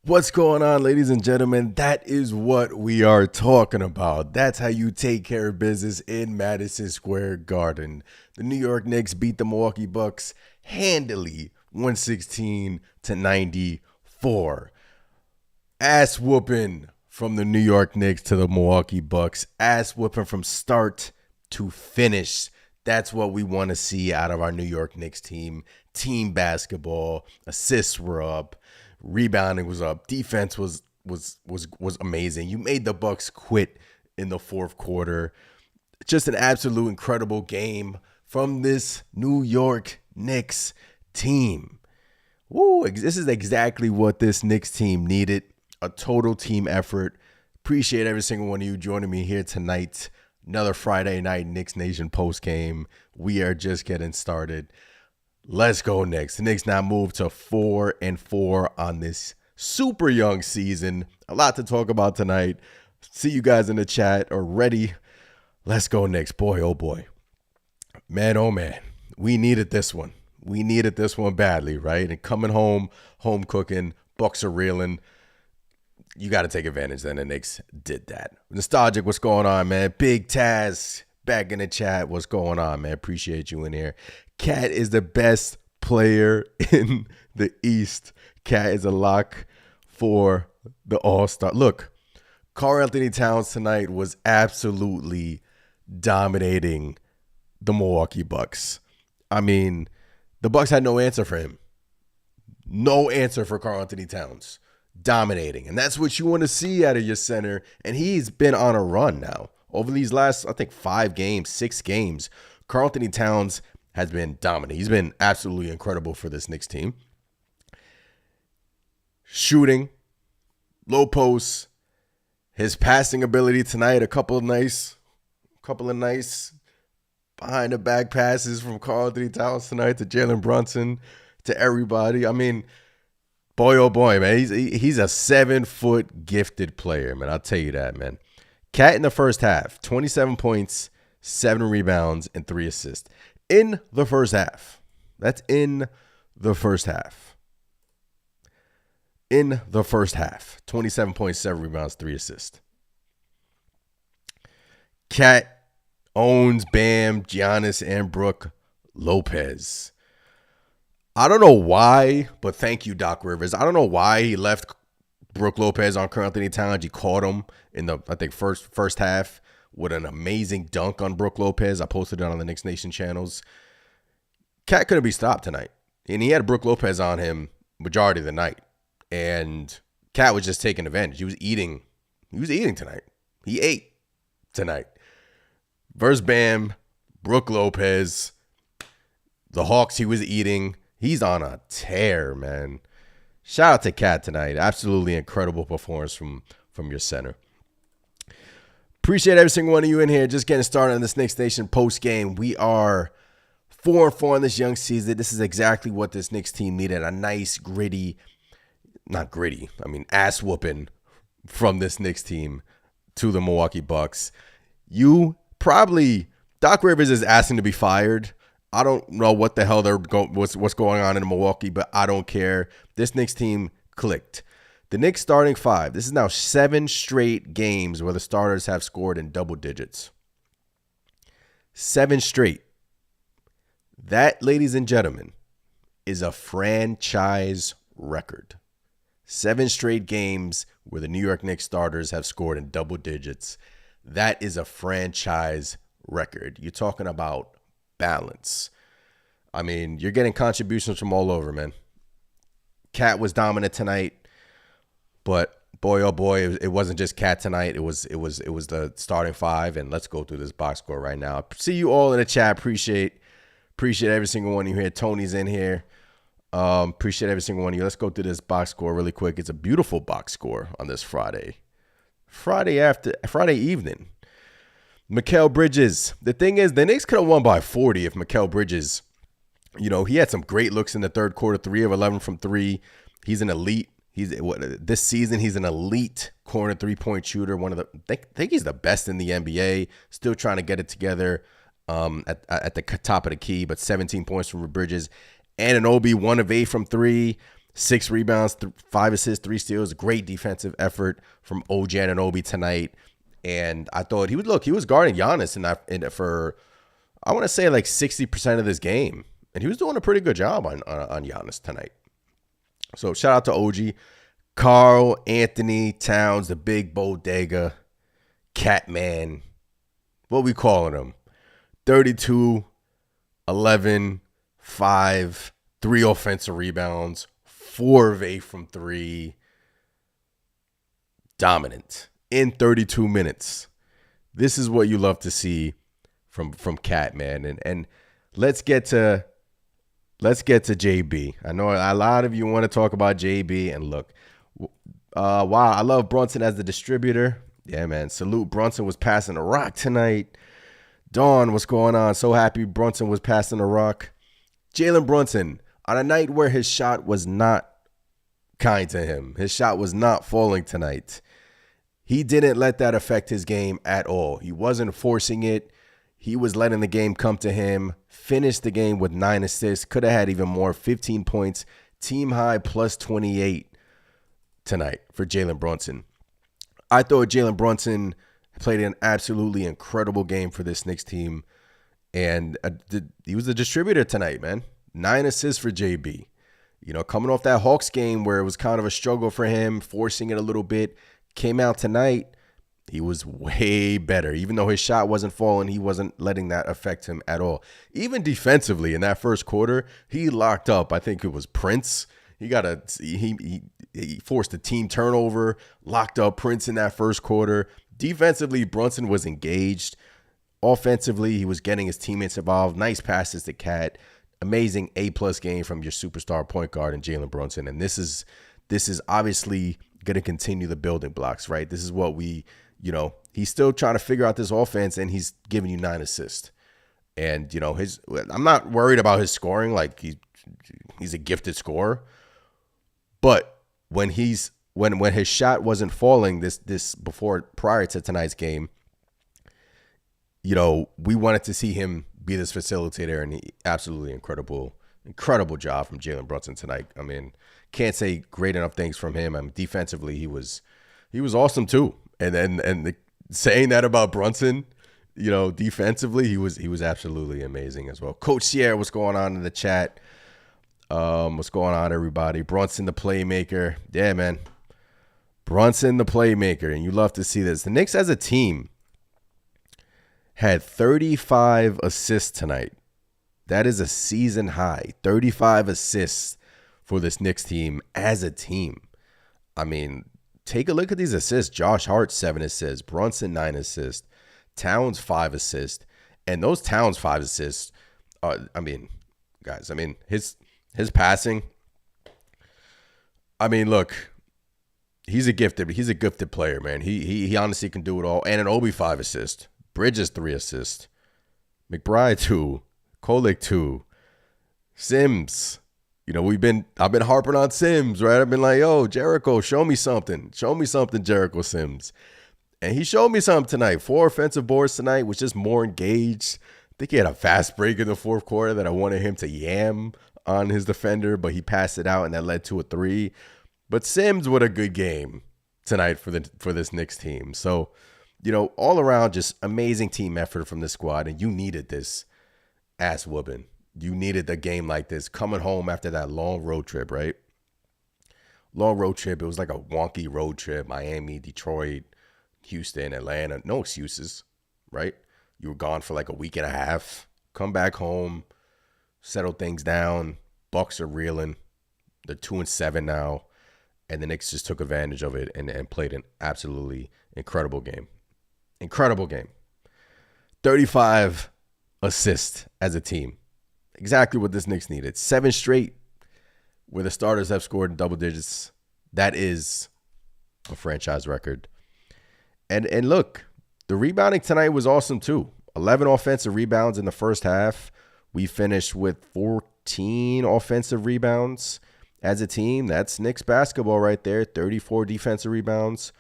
What's going on, ladies and gentlemen? That is what we are talking about. That's how you take care of business in Madison Square Garden. The New York Knicks beat the Milwaukee Bucks handily, 116-94. Ass whooping from the New York Knicks to the Milwaukee Bucks. Ass whooping from start to finish. That's what we want to see out of our New York Knicks team. Team basketball, assists were up. Rebounding was up. Defense was amazing. You made the Bucks quit in the fourth quarter. Just an absolute incredible game from this New York Knicks team. Woo, this is exactly what this Knicks team needed. A total team effort. Appreciate every single one of you joining me here tonight. Another Friday night Knicks Nation post game. We are just getting started. Let's go Knicks. The Knicks now move to 4-4 on this super young season. A lot to talk about tonight. See you guys in the chat already. Let's go Knicks. Boy, oh boy. Man, oh man. We needed this one. We needed this one badly, right? And coming home cooking, Bucks are reeling. You got to take advantage. Then the Knicks did that. Nostalgic, what's going on, man? Big Taz back in the chat. What's going on, man? Appreciate you in here. Cat is the best player in the East. Cat is a lock for the All-Star. Look, Karl-Anthony Towns tonight was absolutely dominating the Milwaukee Bucks. I mean, the Bucks had no answer for him. No answer for Karl-Anthony Towns. Dominating. And that's what you want to see out of your center. And he's been on a run now. Over these last, I think, 6 games, Karl-Anthony Towns has been dominant. He's been absolutely incredible for this Knicks team. Shooting, low posts, his passing ability tonight, a couple of nice behind the back passes from Karl-Anthony Towns tonight to Jalen Brunson, to everybody. I mean, boy, oh boy, man. He's a 7-foot gifted player, man. I'll tell you that, man. Cat in the first half, 27 points, 7 rebounds, and 3 assists. In the first half. That's in the first half. In the first half. 27.7 rebounds, 3 assists. Cat owns Bam, Giannis, and Brook Lopez. I don't know why, but thank you, Doc Rivers. I don't know why he left Brook Lopez on Karl-Anthony Towns. He caught him in the, I think, first half with an amazing dunk on Brook Lopez. I posted it on the Knicks Nation channels. Cat couldn't be stopped tonight. And he had Brook Lopez on him majority of the night. And Cat was just taking advantage. He was eating tonight. He ate tonight. Versus Bam, Brook Lopez, the Hawks he was eating. He's on a tear, man. Shout out to Cat tonight. Absolutely incredible performance from your center. Appreciate every single one of you in here. Just getting started on this Knicks Nation post game. We are 4-4 in this young season. This is exactly what this Knicks team needed. A nice, ass whooping from this Knicks team to the Milwaukee Bucks. Doc Rivers is asking to be fired. I don't know what the hell what's going on in Milwaukee, but I don't care. This Knicks team clicked. The Knicks starting 5. This is now 7 straight games where the starters have scored in double digits. 7 straight. That, ladies and gentlemen, is a franchise record. 7 straight games where the New York Knicks starters have scored in double digits. That is a franchise record. You're talking about balance. I mean, you're getting contributions from all over, man. Cat was dominant tonight. But boy, oh boy, it wasn't just Cat tonight. It was the starting 5, and let's go through this box score right now. See you all in the chat. Appreciate every single one of you here. Tony's in here. Appreciate every single one of you. Let's go through this box score really quick. It's a beautiful box score on this Friday evening. Mikal Bridges. The thing is, the Knicks could have won by 40 if Mikal Bridges, he had some great looks in the third quarter, 3 of 11 from 3. He's an elite. This season, he's an elite corner 3-point shooter. I think he's the best in the NBA. Still trying to get it together at the top of the key, but 17 points from Bridges. Anunoby, 1 of 8 from 3, 6 rebounds, 5 assists, 3 steals. Great defensive effort from OG Anunoby tonight. And I thought he was guarding Giannis for, I want to say, like 60% of this game. And he was doing a pretty good job on Giannis tonight. So shout out to OG. Karl Anthony Towns, the big bodega, Catman. What we calling him? 32, 11, 5, 3 offensive rebounds, 4 of 8 from 3. Dominant in 32 minutes. This is what you love to see from Catman. And let's get to JB. I know a lot of you want to talk about JB. And look, wow, I love Brunson as the distributor. Yeah, man. Salute. Brunson was passing the rock tonight. Dawn, what's going on? So happy Brunson was passing the rock. Jalen Brunson, on a night where his shot was not kind to him. His shot was not falling tonight. He didn't let that affect his game at all. He wasn't forcing it. He was letting the game come to him. Finished the game with 9 assists. Could have had even more. 15 points. Team high plus 28 tonight for Jalen Brunson. I thought Jalen Brunson played an absolutely incredible game for this Knicks team. And he was a distributor tonight, man. 9 assists for JB. Coming off that Hawks game where it was kind of a struggle for him, forcing it a little bit. Came out tonight. He was way better. Even though his shot wasn't falling, he wasn't letting that affect him at all. Even defensively in that first quarter, he locked up, I think it was Prince. He forced a team turnover, locked up Prince in that first quarter. Defensively, Brunson was engaged. Offensively, he was getting his teammates involved. Nice passes to Cat. Amazing A-plus game from your superstar point guard in Jalen Brunson. And this is obviously going to continue the building blocks, right? This is what he's still trying to figure out this offense, and he's giving you 9 assists. And, I'm not worried about his scoring. Like, he's a gifted scorer. But when his shot wasn't falling prior to tonight's game, we wanted to see him be this facilitator, and absolutely incredible job from Jalen Brunson tonight. I mean, can't say great enough things from him. I mean, defensively, he was awesome too. And saying that about Brunson, defensively, he was absolutely amazing as well. Coach Sierra, what's going on in the chat? What's going on, everybody? Brunson, the playmaker. Yeah, man. Brunson, the playmaker, and you love to see this. The Knicks as a team had 35 assists tonight. That is a season high. 35 assists for this Knicks team as a team. I mean, take a look at these assists. Josh Hart, 7 assists. Brunson, 9 assists. Towns, 5 assists. And those Towns 5 assists, his passing. I mean, look, he's a gifted player, man. He honestly can do it all. Anunoby, 5 assists. Bridges, 3 assists. McBride, 2. Kolek, 2. Sims. I've been harping on Sims, right? I've been like, yo, Jericho, show me something. Show me something, Jericho Sims. And he showed me something tonight. 4 offensive boards tonight, was just more engaged. I think he had a fast break in the fourth quarter that I wanted him to yam on his defender, but he passed it out, and that led to a 3. But Sims, what a good game tonight for this Knicks team. So, all around, just amazing team effort from the squad, and you needed this ass whooping. You needed a game like this coming home after that long road trip, right? Long road trip. It was like a wonky road trip. Miami, Detroit, Houston, Atlanta. No excuses, right? You were gone for like a week and a half. Come back home, settle things down. Bucks are reeling. They're 2-7 now. And the Knicks just took advantage of it and played an absolutely incredible game. Incredible game. 35 assists as a team. Exactly what this Knicks needed. 7 straight where the starters have scored in double digits. That is a franchise record. And look, The rebounding tonight was awesome too. 11 offensive rebounds in the first half. We finished with 14 offensive rebounds as a team. That's Knicks basketball right there. 34 defensive rebounds,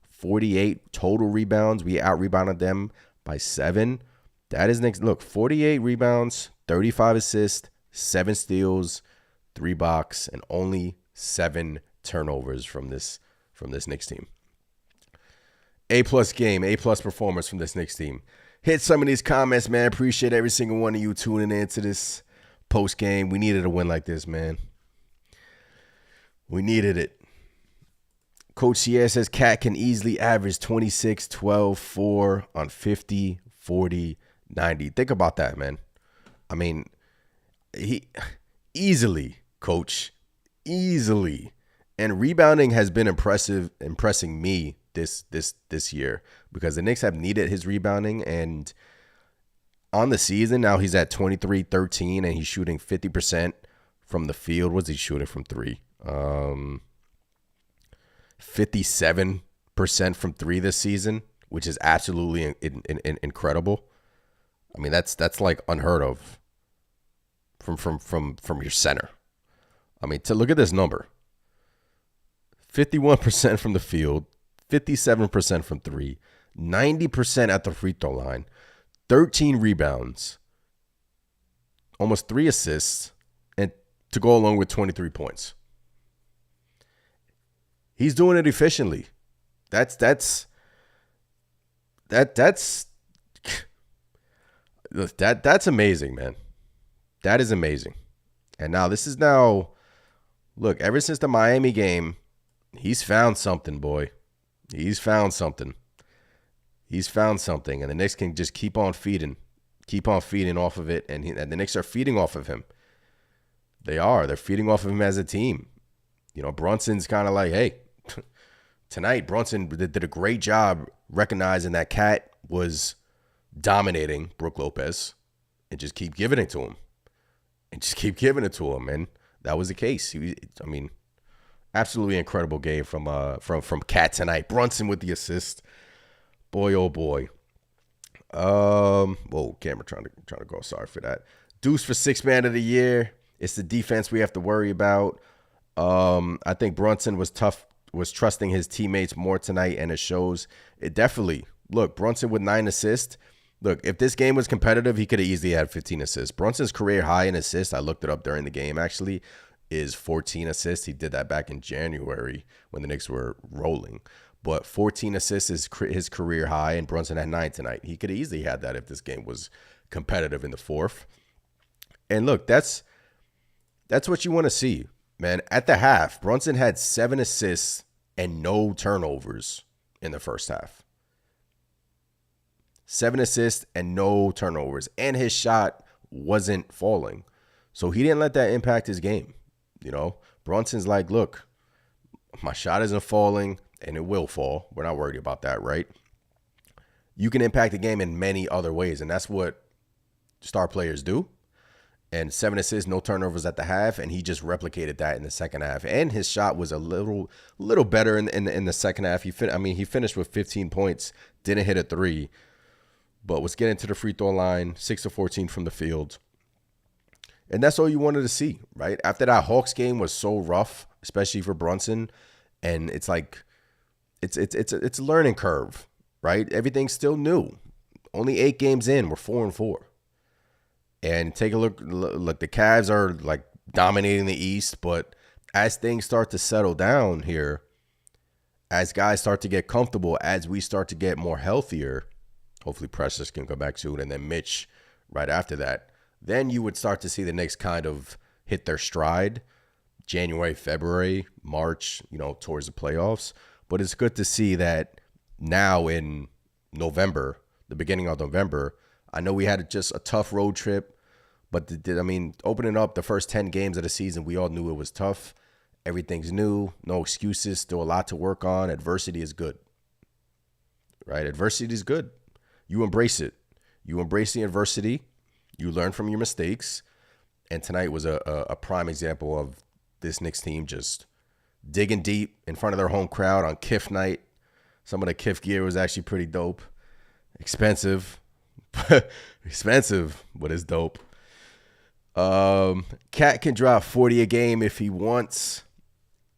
48 total rebounds. We out-rebounded them by 7. That is Knicks. Look, 48 rebounds, 35 assists, 7 steals, 3 blocks, and only 7 turnovers from this Knicks team. A+ game, A+ performance from this Knicks team. Hit some of these comments, man. Appreciate every single one of you tuning in to this post game. We needed a win like this, man. We needed it. Coach Sierra says Cat can easily average 26, 12, 4 on 50, 40, 90. Think about that, man. I mean, he easily, Coach, easily. And rebounding has been impressing me this year because the Knicks have needed his rebounding, and on the season now he's at 23-13 and he's shooting 50% from the field. What's he shooting from 3? 57% from 3 this season, which is absolutely incredible. I mean, that's like unheard of from your center. I mean, to look at this number. 51% from the field, 57% from 3, 90% at the free throw line, 13 rebounds, almost 3 assists, and to go along with 23 points. He's doing it efficiently. That's amazing, man. That is amazing. And now look, ever since the Miami game, he's found something, boy. He's found something. And the Knicks can just keep on feeding off of it. And the Knicks are feeding off of him. They're feeding off of him as a team. You know, Brunson's kind of like, hey, tonight Brunson did a great job recognizing that Cat was dominating Brook Lopez and just keep giving it to him. And that was the case. Absolutely incredible game from Cat tonight. Brunson with the assist. Boy, oh boy. Whoa, camera trying to go. Sorry for that. Deuce for 6th man of the year. It's the defense we have to worry about. I think Brunson was trusting his teammates more tonight, and it shows. It definitely. Look, Brunson with 9 assists. Look, if this game was competitive, he could have easily had 15 assists. Brunson's career high in assists, I looked it up during the game actually, is 14 assists. He did that back in January when the Knicks were rolling. But 14 assists is his career high, and Brunson had 9 tonight. He could have easily had that if this game was competitive in the fourth. And look, that's what you want to see, man. At the half, Brunson had 7 assists and no turnovers in the first half. 7 assists and no turnovers. And his shot wasn't falling. So he didn't let that impact his game. You know, Brunson's like, look, my shot isn't falling, and it will fall. We're not worried about that, right? You can impact the game in many other ways, and that's what star players do. And 7 assists, no turnovers at the half, and he just replicated that in the second half. And his shot was a little better in the second half. He finished with 15 points, didn't hit a 3, but was getting to the free throw line, 6 of 14 from the field. And that's all you wanted to see, right? After that Hawks game was so rough, especially for Brunson, and it's like it's a learning curve, right? Everything's still new. Only 8 games in, we're 4-4. And take a look, the Cavs are like dominating the East, but as things start to settle down here, as guys start to get comfortable, as we start to get more healthier, hopefully Precious can come back soon, and then Mitch right after that, then you would start to see the Knicks kind of hit their stride January, February, March, towards the playoffs. But it's good to see that now in November, the beginning of November, I know we had just a tough road trip, but opening up the first 10 games of the season, we all knew it was tough. Everything's new, no excuses, still a lot to work on. Adversity is good, right? Adversity is good. You embrace it. You embrace the adversity. You learn from your mistakes. And tonight was a prime example of this Knicks team just digging deep in front of their home crowd on Kif night. Some of the Kif gear was actually pretty dope. Expensive. Expensive, but it's dope. Cat can drop 40 a game if he wants.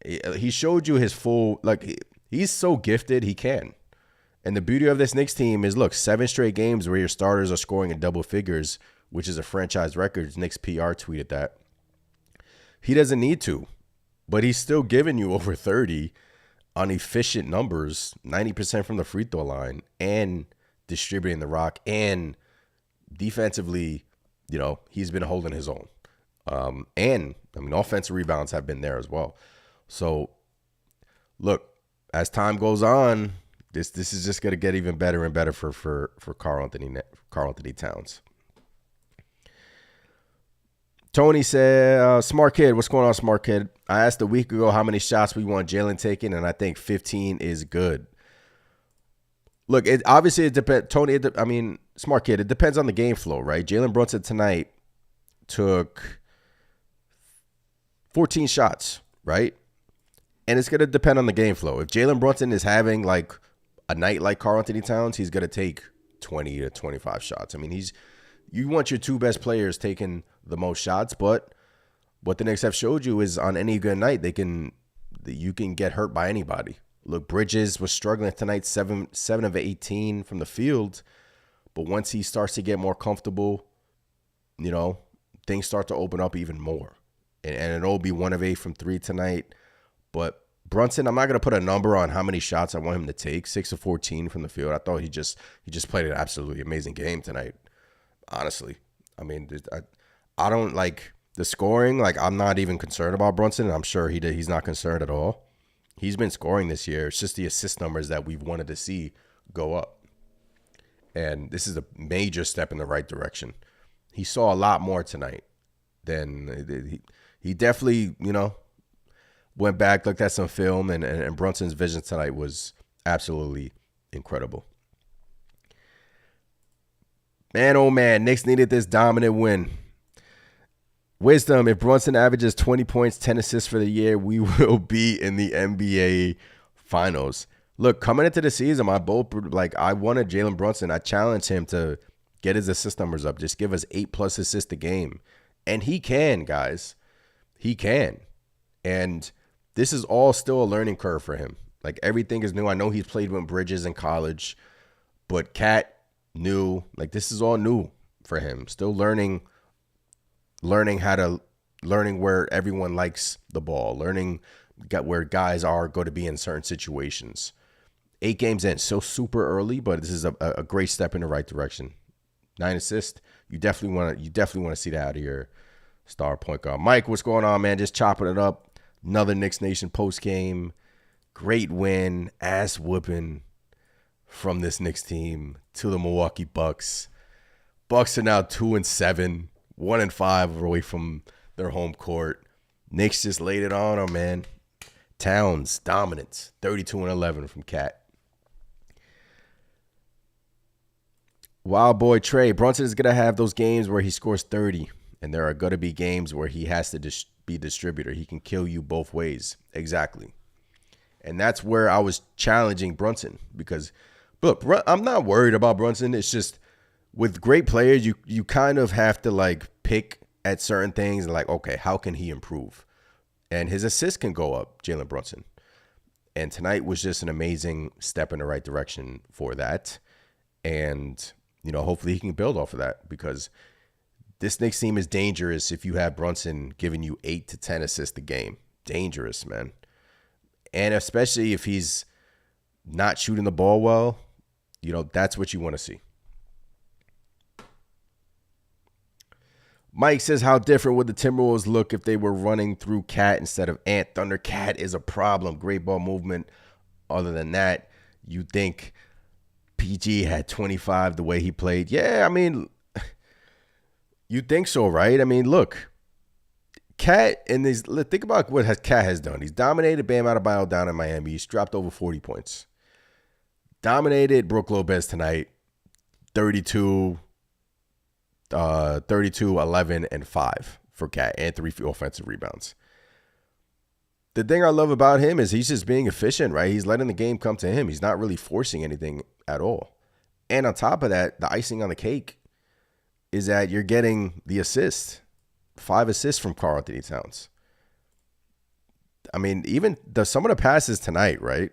He showed you his full, like, he's so gifted, he can. And the beauty of this Knicks team is, look, 7 straight games where your starters are scoring in double figures, which is a franchise record. Knicks PR tweeted that. He doesn't need to, but he's still giving you over 30 on efficient numbers, 90% from the free throw line, and distributing the rock, and defensively, you know, he's been holding his own. And, I mean, offensive rebounds have been there as well. So, look, as time goes on, this is just going to get even better and better for Karl Anthony Towns. Tony said, smart kid, what's going on, smart kid? I asked a week ago how many shots we want Jalen taking, and I think 15 is good. Look, it depends. Tony, smart kid, it depends on the game flow, right? Jalen Brunson tonight took 14 shots, right? And it's going to depend on the game flow. If Jalen Brunson is having like a night like Karl Anthony Towns, he's going to take 20 to 25 shots. I mean, you want your two best players taking the most shots, but what the Knicks have showed you is on any good night, you can get hurt by anybody. Look, Bridges was struggling tonight, 7 of 18 from the field, but once he starts to get more comfortable, you know, things start to open up even more. And it'll be 1 of 8 from 3 tonight. But Brunson, I'm not going to put a number on how many shots I want him to take. 6 of 14 from the field. I thought he just played an absolutely amazing game tonight, honestly. I mean, I don't like the scoring. Like, I'm not even concerned about Brunson. I'm sure he's not concerned at all. He's been scoring this year. It's just the assist numbers that we've wanted to see go up. And this is a major step in the right direction. He saw a lot more tonight than he definitely, you know, went back, looked at some film, and Brunson's vision tonight was absolutely incredible. Man, oh man, Knicks needed this dominant win. Wisdom, if Brunson averages 20 points, 10 assists for the year, we will be in the NBA Finals. Look, coming into the season, I wanted Jalen Brunson. I challenged him to get his assist numbers up. Just give us 8+ assists a game. And he can, guys. He can. And this is all still a learning curve for him. Like, everything is new. I know he's played with Bridges in college, but Cat new. Like, this is all new for him. Still learning where everyone likes the ball, learning where guys are going to be in certain situations. 8 games in, so super early, but this is a great step in the right direction. 9 assists. You definitely want to see that out of your star point guard. Mike, what's going on, man? Just chopping it up. Another Knicks Nation post game. Great win, ass whooping from this Knicks team to the Milwaukee Bucks. Bucks are now 2-7, 1-5 away from their home court. Knicks just laid it on them, man. Towns, dominance, 32-11 from Cat. Wild boy Trey, Brunson is going to have those games where he scores 30, and there are going to be games where he has to be distributor. He can kill you both ways. Exactly. And that's where I was challenging Brunson because, look, I'm not worried about Brunson. It's just with great players, you kind of have to like pick at certain things and like, okay, how can he improve? And his assists can go up, Jalen Brunson. And tonight was just an amazing step in the right direction for that. And, you know, hopefully he can build off of that because this Knicks team is dangerous if you have Brunson giving you 8 to 10 assists a game. Dangerous, man. And especially if he's not shooting the ball well, you know, that's what you want to see. Mike says, how different would the Timberwolves look if they were running through Cat instead of Ant? Thunder Cat is a problem. Great ball movement. Other than that, you think PG had 25 the way he played? Yeah, I mean, you think so, right? I mean, look, Cat in these. Think about what Cat has done. He's dominated Bam Adebayo down in Miami. He's dropped over 40 points. Dominated Brook Lopez tonight, 32, 11, and 5 for Cat and 3 offensive rebounds. The thing I love about him is he's just being efficient, right? He's letting the game come to him. He's not really forcing anything at all. And on top of that, the icing on the cake is that you're getting the assist. 5 assists from Karl Anthony Towns. I mean, even some of the passes tonight, right,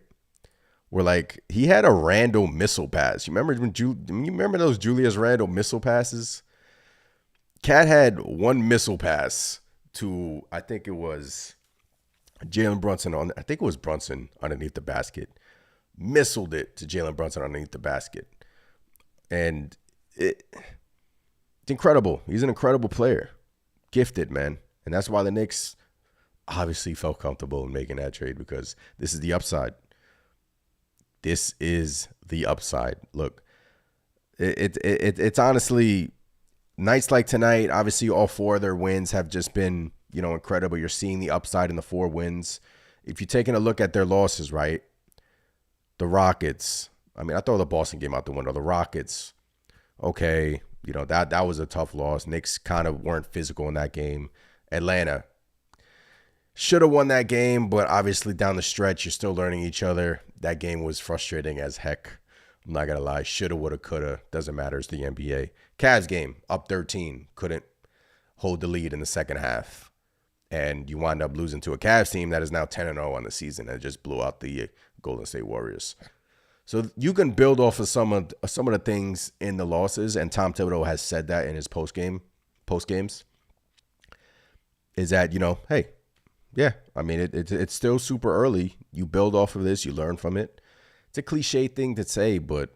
were like, he had a Randle missile pass. You remember those Julius Randle missile passes? Cat had one missile pass to, I think it was Jalen Brunson I think it was Brunson underneath the basket. Missiled it to Jalen Brunson underneath the basket. And it's incredible. He's an incredible player. Gifted, man. And that's why the Knicks obviously felt comfortable in making that trade, because this is the upside. This is the upside. Look, it's honestly nights like tonight. Obviously, all 4 of their wins have just been, incredible. You're seeing the upside in the 4 wins. If you're taking a look at their losses, right? The Rockets. I mean, I throw the Boston game out the window. The Rockets, okay, that was a tough loss. Knicks kind of weren't physical in that game. Atlanta should have won that game, but obviously down the stretch, you're still learning each other. That game was frustrating as heck. I'm not going to lie. Shoulda, woulda, coulda. Doesn't matter. It's the NBA. Cavs game, up 13. Couldn't hold the lead in the second half. And you wind up losing to a Cavs team that is now 10-0 on the season and just blew out the Golden State Warriors. So you can build off of some of the things in the losses, and Tom Thibodeau has said that in his post games, is that, hey, yeah, I mean, it's still super early. You build off of this. You learn from it. It's a cliche thing to say, but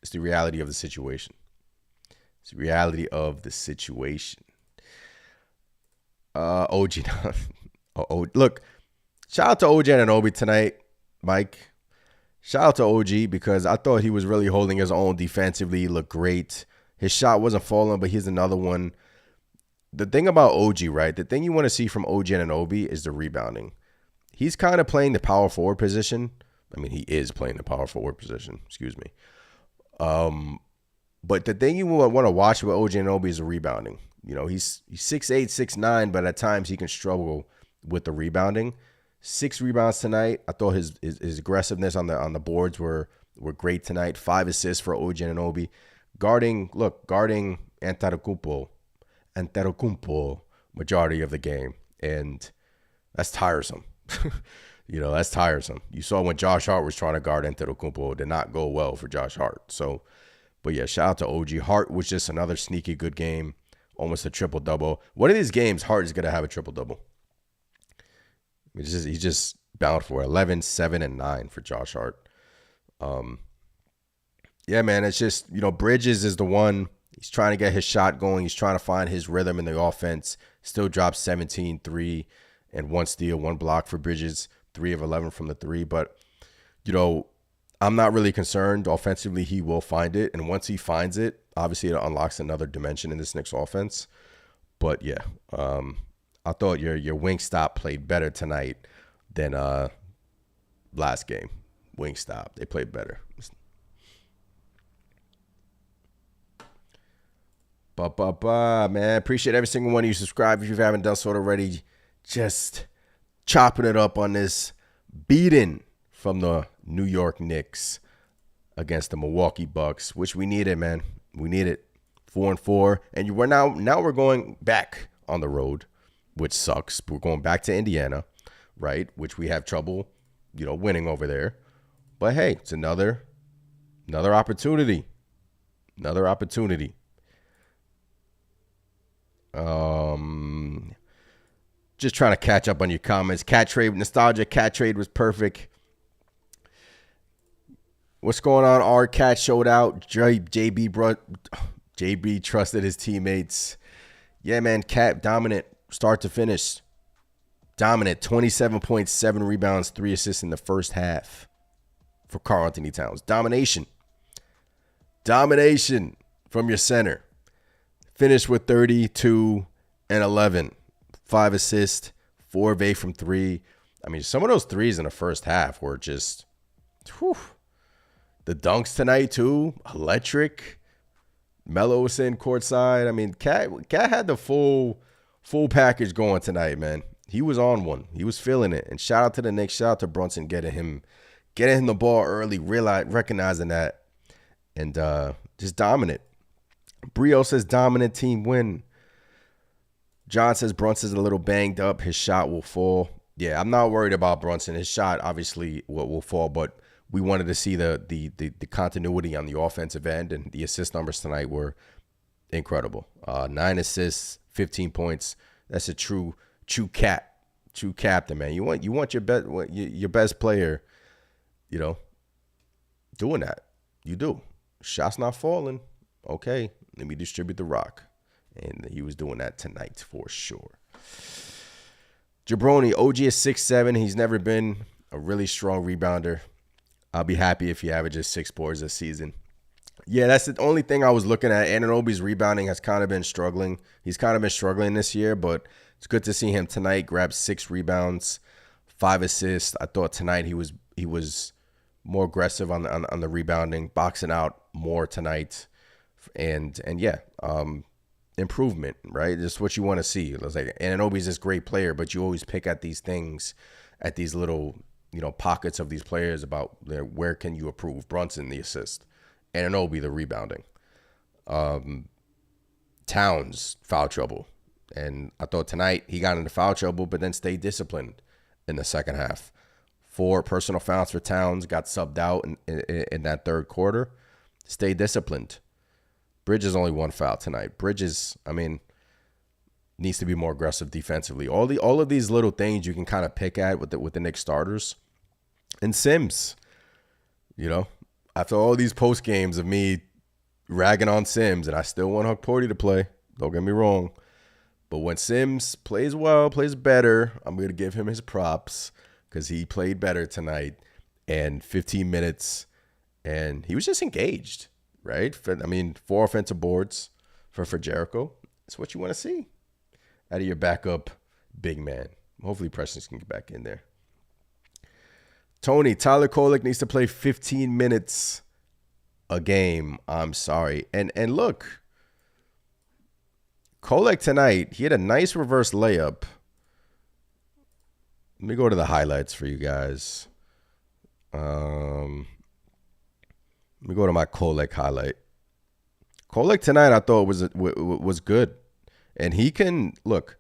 it's the reality of the situation. It's the reality of the situation. OG. Look, shout out to OG Anunoby tonight, Mike. Shout out to OG, because I thought he was really holding his own defensively. He looked great. His shot wasn't falling, but here's another one. The thing about OG, right? The thing you want to see from OG Anunoby is the rebounding. He's kind of playing the power forward position. I mean, he is playing the power forward position. Excuse me. But the thing you want to watch with OG Anunoby is the rebounding. He's 6'8", 6'9", but at times he can struggle with the rebounding. 6 rebounds tonight. I thought his aggressiveness on the boards were great tonight. 5 assists for OG Anunoby. Guarding Antetokounmpo majority of the game, and that's tiresome. That's tiresome. You saw when Josh Hart was trying to guard Antetokounmpo, it did not go well for Josh Hart. So, but yeah, shout out to OG. Hart was just another sneaky good game, almost a triple-double. One of these games, Hart is going to have a triple-double. He's just bound for 11, 7, and 9 for Josh Hart. Yeah, man, it's just, Bridges is the one. He's trying to get his shot going. He's trying to find his rhythm in the offense. Still drops 17, 3, and 1 steal, 1 block for Bridges. 3 of 11 from the 3. But, I'm not really concerned. Offensively, he will find it. And once he finds it, obviously it unlocks another dimension in this Knicks offense. But, yeah, I thought your Wingstop played better tonight than last game. Wingstop, they played better. Man, appreciate every single one of you subscribe. If you haven't done so already, just chopping it up on this beating from the New York Knicks against the Milwaukee Bucks, which we needed, man. We need it. 4-4, and we're now we're going back on the road, which sucks. We're going back to Indiana, right? Which we have trouble, winning over there. But hey, it's another opportunity. Another opportunity. Just trying to catch up on your comments. Cat trade, nostalgia. Cat trade was perfect. What's going on? Our Cat showed out. JB trusted his teammates. Yeah, man. Cat dominant, start to finish. Dominant. 27.7 rebounds, 3 assists in the first half for Karl Anthony Towns. Domination from your center. Finished with 32 and 11. 5 assists, 4 of 8 from 3. I mean, some of those threes in the first half were just, whew. The dunks tonight, too, electric. Melo was in courtside. I mean, Cat had the full package going tonight, man. He was on one. He was feeling it. And shout out to the Knicks. Shout out to Brunson getting him the ball early, recognizing that and just dominant. Brio says dominant team win. John says Brunson's a little banged up. His shot will fall. Yeah, I'm not worried about Brunson. His shot obviously will fall, but we wanted to see the continuity on the offensive end, and the assist numbers tonight were incredible. 9 assists, 15 points. That's a true captain, man. You want your best player, doing that. You do. Shots not falling. Okay, let me distribute the rock. And he was doing that tonight for sure. Jabroni, OG is 6'7". He's never been a really strong rebounder. I'll be happy if he averages 6 boards this season. Yeah, that's the only thing I was looking at. Anunoby's rebounding has kind of been struggling. He's kind of been struggling this year, but it's good to see him tonight grab 6 rebounds, 5 assists. I thought tonight he was more aggressive on the rebounding, boxing out more tonight. And yeah, improvement, right? Just what you want to see. It's like Anunoby's this great player, but you always pick at these things, at these little, pockets of these players about where can you improve. Brunson, the assist. Anunoby, the rebounding. Towns, foul trouble. And I thought tonight he got into foul trouble, but then stayed disciplined in the second half. 4 personal fouls for Towns, got subbed out in that third quarter. Stayed disciplined. Bridges only 1 foul tonight. Bridges, needs to be more aggressive defensively. All of these little things you can kind of pick at with the Knicks starters. And Sims, after all these post games of me ragging on Sims, and I still want Huck Porty to play. Don't get me wrong. But when Sims plays well, plays better, I'm going to give him his props because he played better tonight. And 15 minutes, and he was just engaged, right? 4 offensive boards for Jericho. That's what you want to see out of your backup big man. Hopefully Precious can get back in there. Tony, Tyler Kolek needs to play 15 minutes a game. I'm sorry. And look, Kolek tonight, he had a nice reverse layup. Let me go to the highlights for you guys. Let me go to my Kolek highlight. Kolek tonight I thought was good. And he can, look,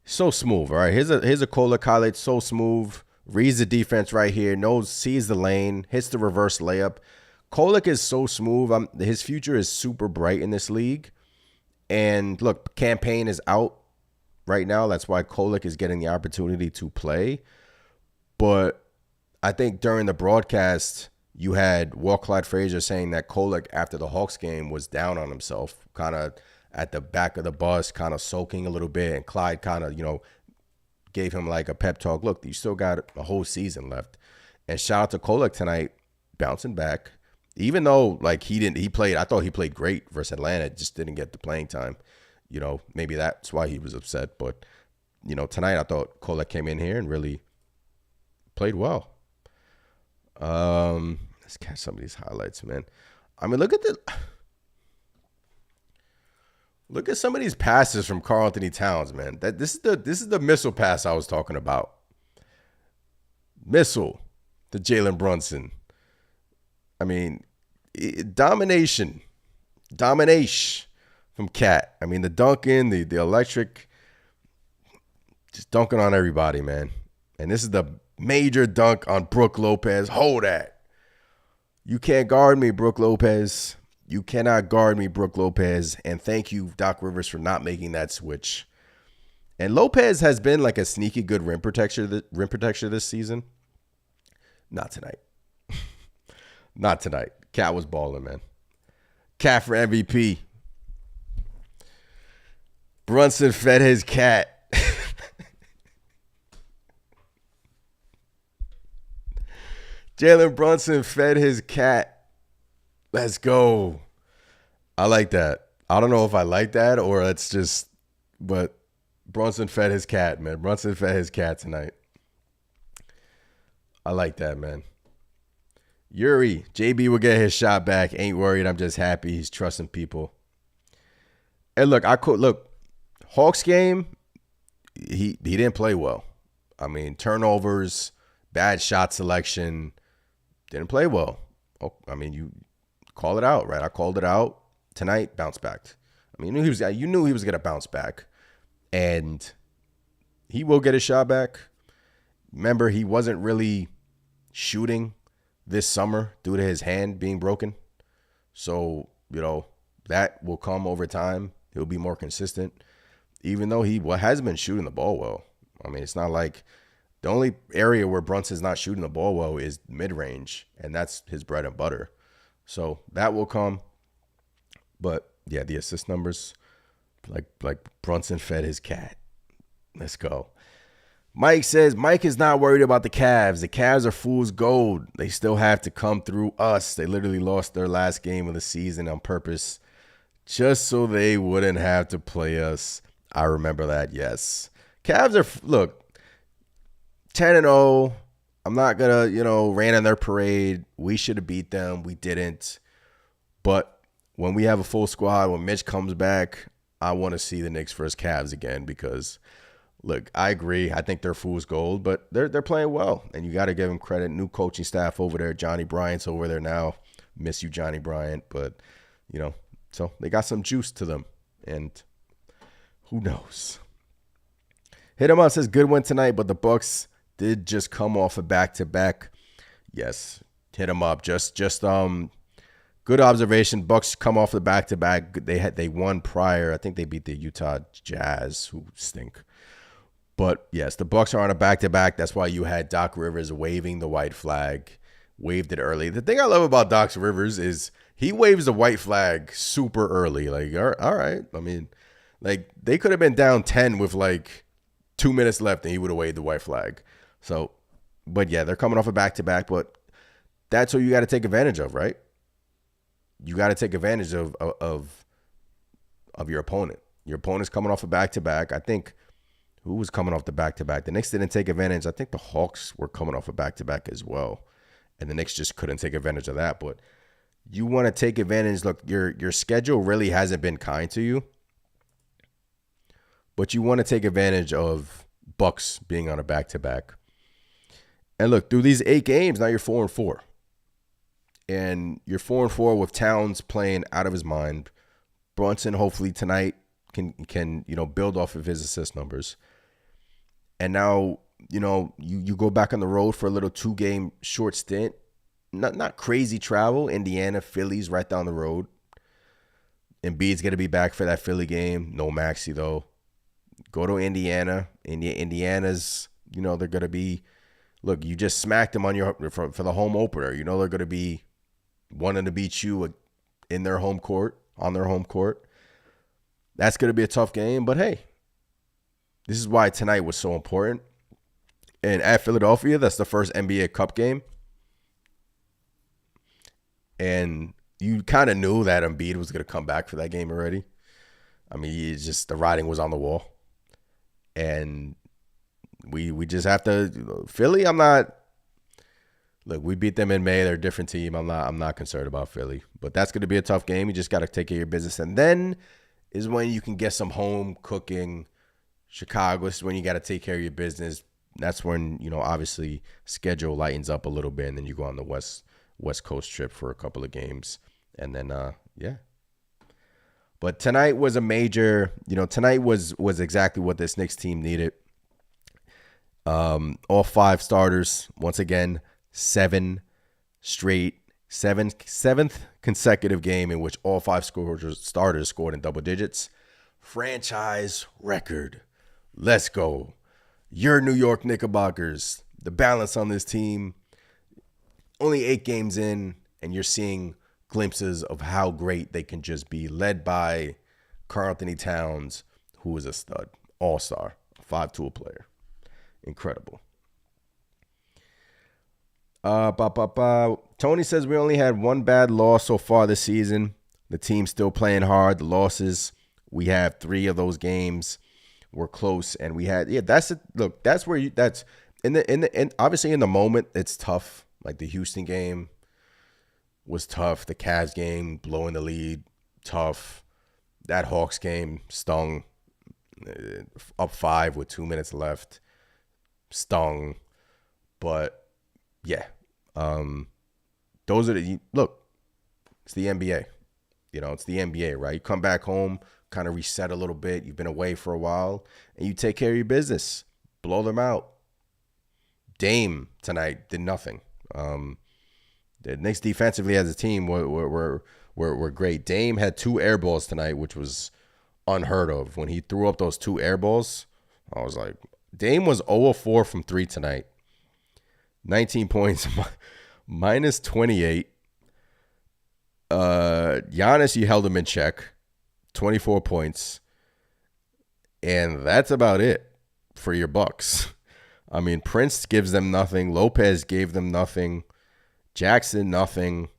so smooth, all right? Here's a Kolek highlight, so smooth. Reads the defense right here, sees the lane, hits the reverse layup. Kolek is so smooth. His future is super bright in this league. And look, campaign is out right now. That's why Kolek is getting the opportunity to play. But I think during the broadcast, you had Clyde Frazier saying that Kolek, after the Hawks game, was down on himself, kind of at the back of the bus, kind of soaking a little bit. And Clyde kind of, gave him like a pep talk. Look, you still got a whole season left. And shout out to Kolek tonight, bouncing back. Even though I thought he played great versus Atlanta, just didn't get the playing time. Maybe that's why he was upset. But, tonight I thought Kolek came in here and really played well. Let's catch some of these highlights, man. Look at some of these passes from Karl Anthony Towns, man. This is the missile pass I was talking about. Missile to Jalen Brunson. Domination from Cat. The dunking, the electric, just dunking on everybody, man. And this is the major dunk on Brook Lopez. Hold that. You can't guard me, Brook Lopez. You cannot guard me, Brook Lopez. And thank you, Doc Rivers, for not making that switch. And Lopez has been like a sneaky good rim protector this season. Not tonight. Not tonight. Cat was balling, man. Cat for MVP. Brunson fed his cat. Jalen Brunson fed his cat. Let's go. I like that. I don't know if I like that or it's just, but Brunson fed his cat, man. Brunson fed his cat tonight. I like that, man. Yuri, JB will get his shot back. Ain't worried. I'm just happy he's trusting people. And look, Hawks game, he didn't play well. Turnovers, bad shot selection, didn't play well. call it out, right? I called it out tonight. Bounce back. I mean, you knew he was gonna bounce back, and he will get his shot back. Remember, he wasn't really shooting this summer due to his hand being broken. So, that will come over time. He'll be more consistent, even though he has been shooting the ball well. I mean, it's not like the only area where Brunson's not shooting the ball well is mid-range, and that's his bread and butter. So that will come. But, yeah, the assist numbers, like Brunson fed his cat. Let's go. Mike says, Mike is not worried about the Cavs. The Cavs are fool's gold. They still have to come through us. They literally lost their last game of the season on purpose just so they wouldn't have to play us. I remember that, yes. Cavs are, look, 10-0. I'm not going to, rain on their parade. We should have beat them. We didn't. But when we have a full squad, when Mitch comes back, I want to see the Knicks versus Cavs again because – look, I agree. I think they're fool's gold, but they're playing well, and you got to give them credit. New coaching staff over there. Johnny Bryant's over there now. Miss you, Johnny Bryant, but so they got some juice to them, and who knows? Hit him up says good win tonight, but the Bucks did just come off a back-to-back. Yes, hit him up. Just good observation. Bucks come off the back-to-back. They won prior. I think they beat the Utah Jazz, who stink. But, yes, the Bucks are on a back-to-back. That's why you had Doc Rivers waving the white flag. Waved it early. The thing I love about Doc Rivers is he waves the white flag super early. Like, all right. I mean, like, they could have been down 10 with, 2 minutes left, and he would have waved the white flag. So, but, yeah, they're coming off a back-to-back. But that's what you got to take advantage of, right? You got to take advantage of your opponent. Your opponent's coming off a back-to-back. I think – who was coming off the back-to-back? The Knicks didn't take advantage. I think the Hawks were coming off a back-to-back as well. And the Knicks just couldn't take advantage of that. But you want to take advantage. Look, your schedule really hasn't been kind to you. But you want to take advantage of Bucks being on a back-to-back. And look, through these 8 games, now you're 4-4. And you're 4-4 with Towns playing out of his mind. Brunson, hopefully tonight, can build off of his assist numbers. And now, you go back on the road for a little 2-game short stint. Not crazy travel. Indiana, Philly's right down the road. Embiid's going to be back for that Philly game. No Maxey, though. Go to Indiana. Indiana's, they're going to be, look, you just smacked them on for the home opener. They're going to be wanting to beat you in their home court, on their home court. That's going to be a tough game, but hey, this is why tonight was so important. And at Philadelphia, that's the first NBA Cup game. And you kind of knew that Embiid was going to come back for that game already. I mean, the writing was on the wall. And we just have to, Philly, look, we beat them in May. They're a different team. I'm not concerned about Philly. But that's going to be a tough game. You just got to take care of your business. And then is when you can get some home cooking. Chicago is when you got to take care of your business. That's when, obviously schedule lightens up a little bit, and then you go on the West Coast trip for a couple of games. And then, yeah. But tonight was a major, tonight was exactly what this Knicks team needed. All 5 starters, once again, 7 straight, seventh consecutive game in which all 5 starters scored in double digits. Franchise record. Let's go. Your New York Knickerbockers. The balance on this team. Only 8 games in, and you're seeing glimpses of how great they can just be, led by Karl-Anthony Towns, who is a stud, all-star, 5-tool player. Incredible. Tony says we only had 1 bad loss so far this season. The team's still playing hard. The losses, we have 3 of those games were close, and we had that's it. Look, that's where that's in obviously in the moment it's tough. Like the Houston game was tough. The Cavs game, blowing the lead, tough. That Hawks game stung. Up 5 with 2 minutes left, stung. But yeah, those are the look. It's the NBA. It's the NBA, right? You come back home, kind of reset a little bit. You've been away for a while, and you take care of your business. Blow them out. Dame tonight did nothing. The Knicks defensively as a team were great. Dame had 2 air balls tonight, which was unheard of. When he threw up those 2 air balls, I was like, Dame was 0 of 4 from 3 tonight. 19 points, minus 28. Giannis, you held him in check. 24 points. And that's about it for your Bucks. I mean, Prince gives them nothing. Lopez gave them nothing. Jackson, nothing.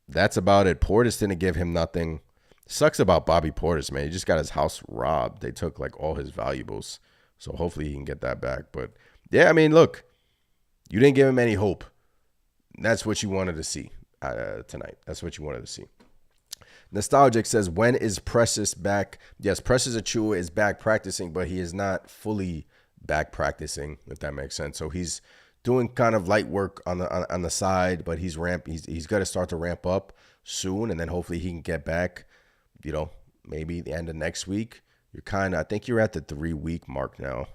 That's about it. Portis didn't give him nothing. Sucks about Bobby Portis, man. He just got his house robbed. They took like all his valuables. So hopefully he can get that back. But yeah, I mean, look, you didn't give him any hope. That's what you wanted to see tonight. That's what you wanted to see. Nostalgic says, when is Precious back? Yes, Precious Achiuwa is back practicing, but he is not fully back practicing, if that makes sense. So he's doing kind of light work on the side, but he's got to start to ramp up soon, and then hopefully he can get back, maybe the end of next week. I think you're at the 3-week mark now,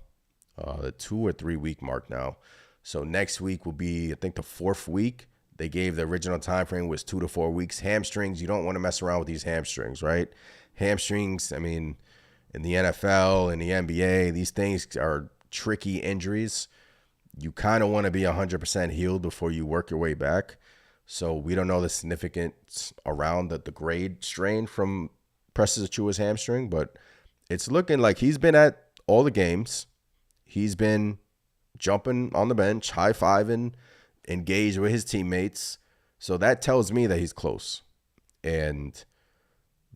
the 2 or 3 week mark now. So next week will be, I think, the 4th week. They gave the original time frame was 2 to 4 weeks. Hamstrings, you don't want to mess around with these hamstrings, right? Hamstrings, I mean, in the NFL, in the NBA, these things are tricky injuries. You kind of want to be 100% healed before you work your way back. So we don't know the significance around the grade strain from Precious Achiuwa's hamstring, but it's looking like he's been at all the games. He's been jumping on the bench, high-fiving, engaged with his teammates. So that tells me that he's close. And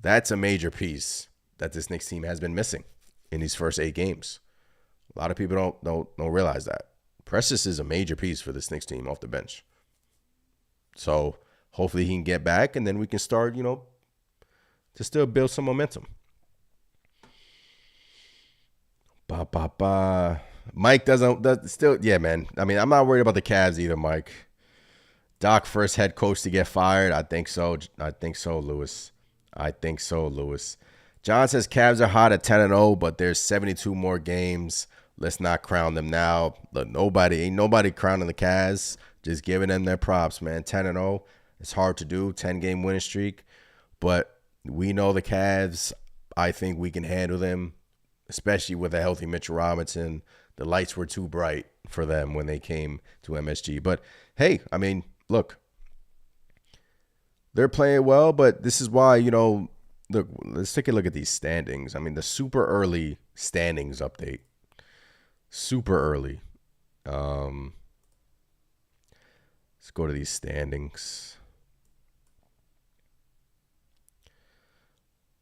that's a major piece that this Knicks team has been missing in these first 8 games. A lot of people don't realize that. Precious is a major piece for this Knicks team off the bench. So hopefully he can get back, and then we can start, to still build some momentum. Mike doesn't still, yeah, man. I mean, I'm not worried about the Cavs either, Mike. Doc, first head coach to get fired. I think so, Lewis. John says Cavs are hot at 10-0, but there's 72 more games. Let's not crown them now. Look, ain't nobody crowning the Cavs. Just giving them their props, man. 10-0. It's hard to do, 10-game winning streak. But we know the Cavs. I think we can handle them, especially with a healthy Mitchell Robinson. The lights were too bright for them when they came to MSG. But, hey, I mean, look, they're playing well, but this is why, look, let's take a look at these standings. I mean, the super early standings update. Super early. Let's go to these standings.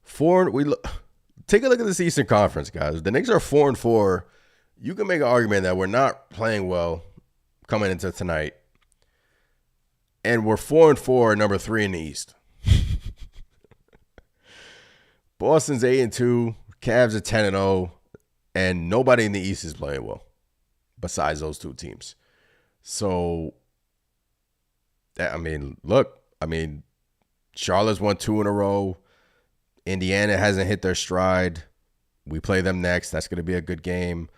Take a look at this Eastern Conference, guys. The Knicks are 4-4. You can make an argument that we're not playing well coming into tonight. And we're 4-4, number 3 in the East. Boston's 8-2. Cavs are 10-0. And nobody in the East is playing well besides those 2 teams. So, Charlotte's won 2 in a row. Indiana hasn't hit their stride. We play them next. That's going to be a good game.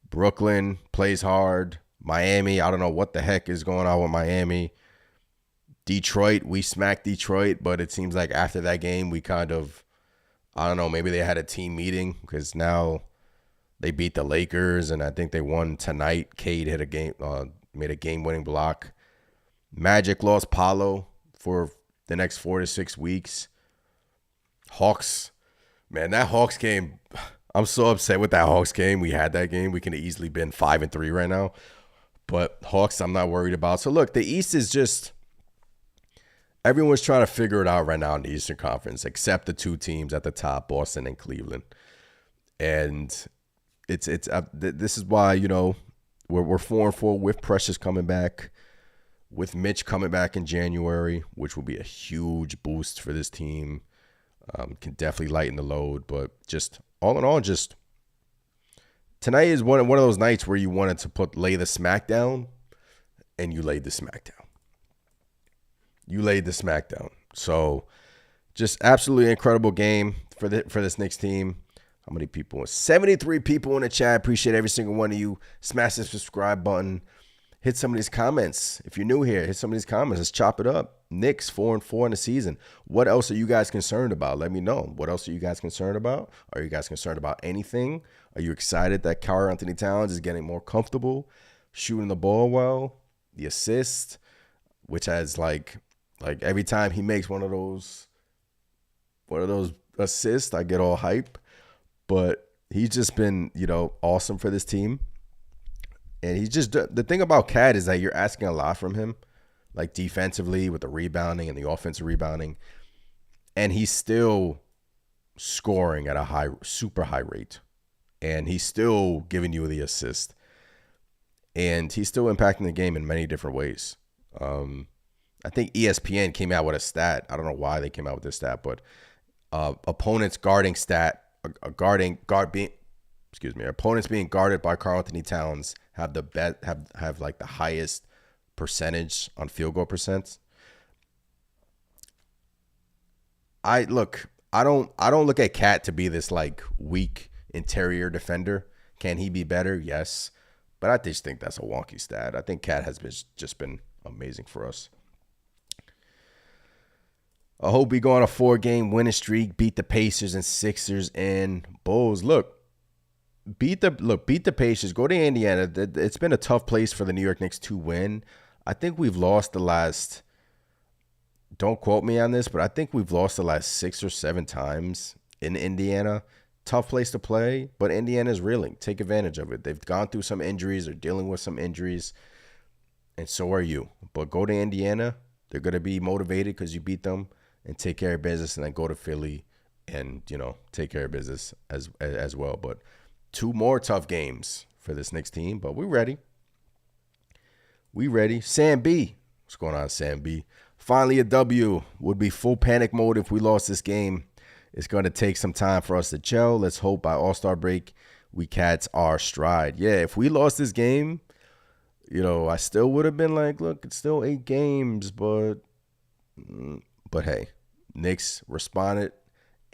Brooklyn plays hard. Miami, I don't know what the heck is going on with Miami. Detroit, we smacked Detroit, but it seems like after that game, we kind of, I don't know, maybe they had a team meeting because now they beat the Lakers, and I think they won tonight. Cade hit made a game-winning block. Magic lost Paolo for the next 4 to 6 weeks. Hawks, man, that Hawks game, I'm so upset with that Hawks game. We had that game. We could have easily been 5-3 right now. But Hawks, I'm not worried about. So, look, the East is just, everyone's trying to figure it out right now in the Eastern Conference, except the 2 teams at the top, Boston and Cleveland. And this is why, we're 4-4 with Precious coming back, with Mitch coming back in January, which will be a huge boost for this team. Can definitely lighten the load, but just all in all, just tonight is one of those nights where you wanted to lay the smack down, and you laid the smack down. You laid the smackdown. So just absolutely incredible game for this Knicks team. How many people? 73 people in the chat. Appreciate every single one of you. Smash the subscribe button. Hit some of these comments. If you're new here, hit some of these comments. Let's chop it up. Knicks 4-4 in the season. What else are you guys concerned about? Let me know. What else are you guys concerned about? Are you guys concerned about anything? Are you excited that Karl Anthony Towns is getting more comfortable, shooting the ball well, the assist, which has like every time he makes one of those assists, I get all hype. But he's just been, awesome for this team. And he's just, the thing about Cat is that you're asking a lot from him, like defensively with the rebounding and the offensive rebounding. And he's still scoring at a super high rate. And he's still giving you the assist. And he's still impacting the game in many different ways. I think ESPN came out with a stat. I don't know why they came out with this stat, but opponents guarding stat, opponents being guarded by Karl Anthony Towns have the best, have like the highest percentage on field goal percents. I don't look at Cat to be this like weak interior defender. Can he be better? Yes. But I just think that's a wonky stat. I think Cat has just been amazing for us. I hope we go on a 4-game winning streak, beat the Pacers and Sixers and Bulls. Beat the Pacers, go to Indiana. It's been a tough place for the New York Knicks to win. I think we've lost the last, don't quote me on this, but I think we've lost the last 6 or 7 times in Indiana. Tough place to play, but Indiana's reeling. Take advantage of it. They've gone through some injuries. They're dealing with some injuries, and so are you. But go to Indiana. They're going to be motivated because you beat them, and take care of business, and then go to Philly and, take care of business as well. But 2 more tough games for this Knicks team, but we're ready. We ready. Sam B. What's going on, Sam B? Finally a W. Would be full panic mode if we lost this game. It's going to take some time for us to gel. Let's hope by All-Star break we catch our stride. Yeah, if we lost this game, I still would have been like, look, it's still 8 games, but hey, Knicks responded,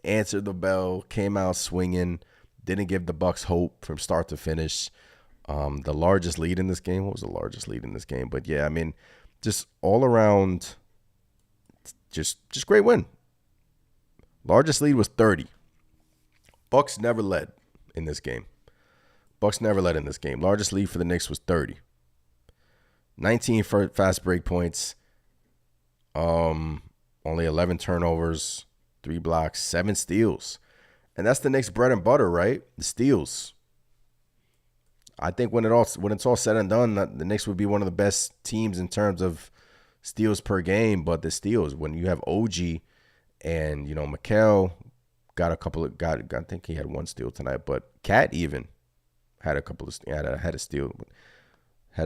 answered the bell, came out swinging, didn't give the Bucks hope from start to finish. The largest lead in this game. What was the largest lead in this game? But yeah, I mean, just all around, just great win. Largest lead was 30. Bucks never led in this game. Largest lead for the Knicks was 30. 19 for fast break points. Only 11 turnovers, 3 blocks, 7 steals. And that's the Knicks' bread and butter, right? The steals. I think when it's all said and done, the Knicks would be one of the best teams in terms of steals per game. But the steals, when you have OG and Mikal got a couple of I think he had 1 steal tonight, but Cat even had a couple of had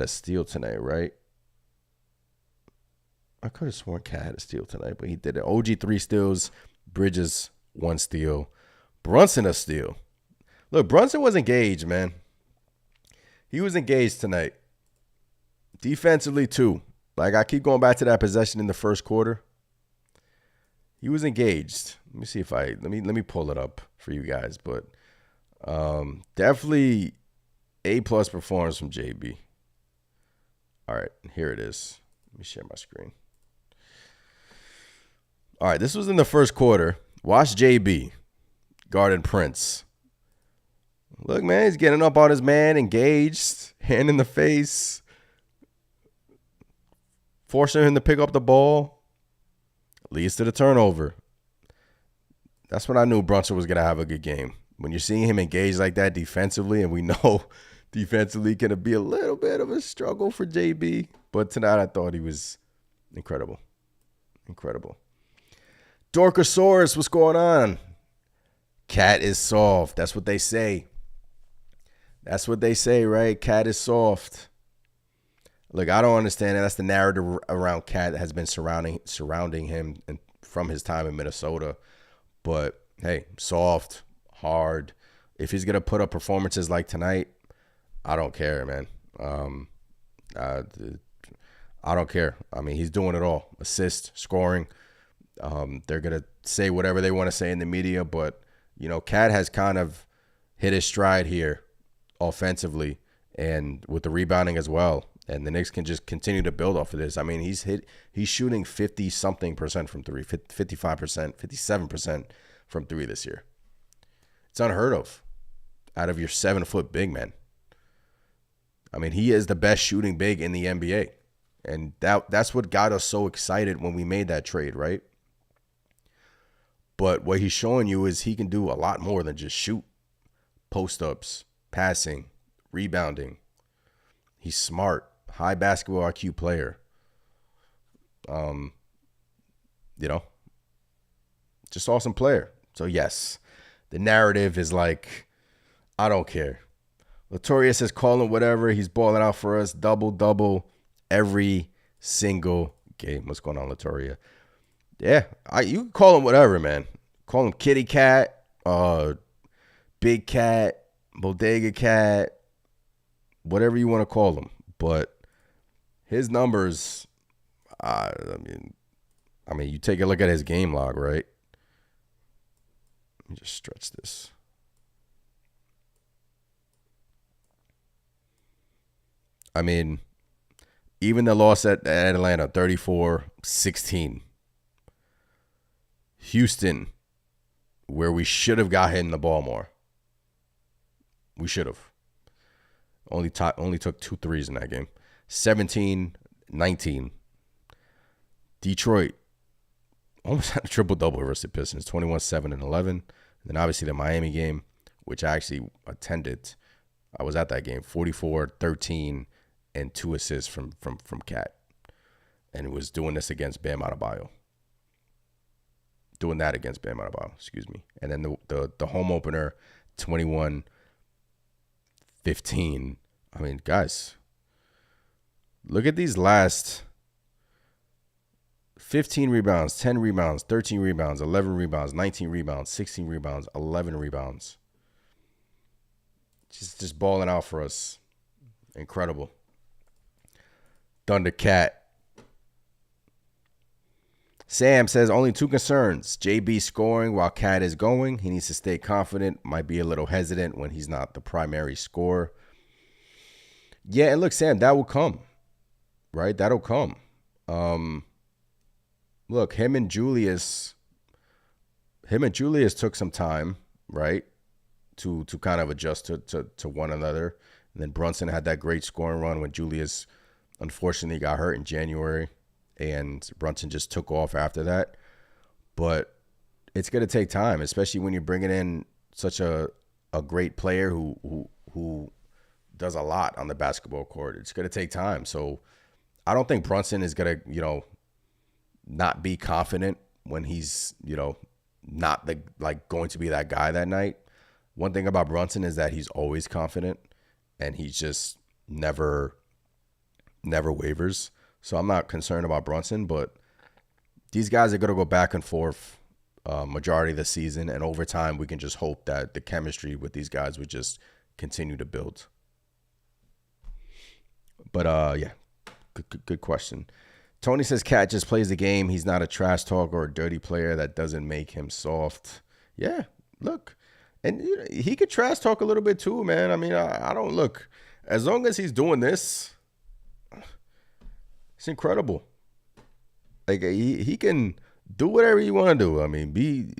a steal tonight, right? I could have sworn Cat had a steal tonight, but he did it. OG 3 steals, Bridges 1 steal, Brunson a steal. Look, Brunson was engaged, man. He was engaged tonight. Defensively too. Like I keep going back to that possession in the first quarter. He was engaged. Let me see if let me pull it up for you guys, but definitely A+ performance from JB. All right, here it is. Let me share my screen. All right, this was in the first quarter. Watch JB guarding Prince. Look, man, he's getting up on his man, engaged, hand in the face, forcing him to pick up the ball, leads to the turnover. That's when I knew Brunson was going to have a good game. When you're seeing him engaged like that defensively, and we know defensively going to be a little bit of a struggle for JB, but tonight I thought he was incredible. Dorkosaurus, what's going on? Cat is soft. That's what they say. Right? Cat is soft. Look, I don't understand that. That's the narrative around Cat that has been surrounding him and from his time in Minnesota. But, hey, soft, hard. If he's going to put up performances like tonight, I don't care, man. I don't care. I mean, he's doing it all. Assist, scoring. They're going to say whatever they want to say in the media, but, Cat has kind of hit his stride here offensively and with the rebounding as well. And the Knicks can just continue to build off of this. I mean, he's shooting 50-something% from three, 55%, 57% from three this year. It's unheard of out of your 7-foot big man. I mean, he is the best shooting big in the NBA. And that's what got us so excited when we made that trade, right? But what he's showing you is he can do a lot more than just shoot. Post-ups, passing, rebounding. He's smart, high basketball IQ player. Just awesome player. So, yes, the narrative is like, I don't care. Latoria says, call him whatever. He's balling out for us. Double every single game. What's going on, Latoria? Yeah, you can call him whatever, man. Call him Kitty Cat, Big Cat, Bodega Cat, whatever you want to call him. But his numbers, I mean, you take a look at his game log, right? Let me just stretch this. I mean, even the loss at Atlanta, 34-16. Houston, where we should have got hit in the ball more. We should have. Only took 2 threes in that game. 17-19. Detroit almost had a triple-double versus the Pistons, 21-7-11. And then obviously the Miami game, which I actually attended. I was at that game, 44-13 and 2 assists from Cat. And it was doing this against Bam Adebayo. Doing that against Bam Adebayo, excuse me. And then the home opener, 21-15. I mean, guys, look at these last 15 rebounds, 10 rebounds, 13 rebounds, 11 rebounds, 19 rebounds, 16 rebounds, 11 rebounds. Just balling out for us. Incredible. Thundercat. Sam says, only 2 concerns. JB scoring while Cat is going. He needs to stay confident. Might be a little hesitant when he's not the primary scorer. Yeah, and look, Sam, that will come. Right? That'll come. Look, him and Julius took some time, right? To kind of adjust to one another. And then Brunson had that great scoring run when Julius unfortunately got hurt in January, and Brunson just took off after that. But it's going to take time, especially when you're bringing in such a great player who does a lot on the basketball court. It's going to take time. So I don't think Brunson is going to, not be confident when he's, not going to be that guy that night. One thing about Brunson is that he's always confident, and he's just never wavers. So I'm not concerned about Brunson, but these guys are going to go back and forth majority of the season, and over time we can just hope that the chemistry with these guys would just continue to build. But yeah, good question. Tony says Cat just plays the game. He's not a trash talker or a dirty player. That doesn't make him soft. Yeah, look. And he could trash talk a little bit too, man. I mean, I don't look. As long as he's doing this, it's incredible. Like he can do whatever you want to do. I mean,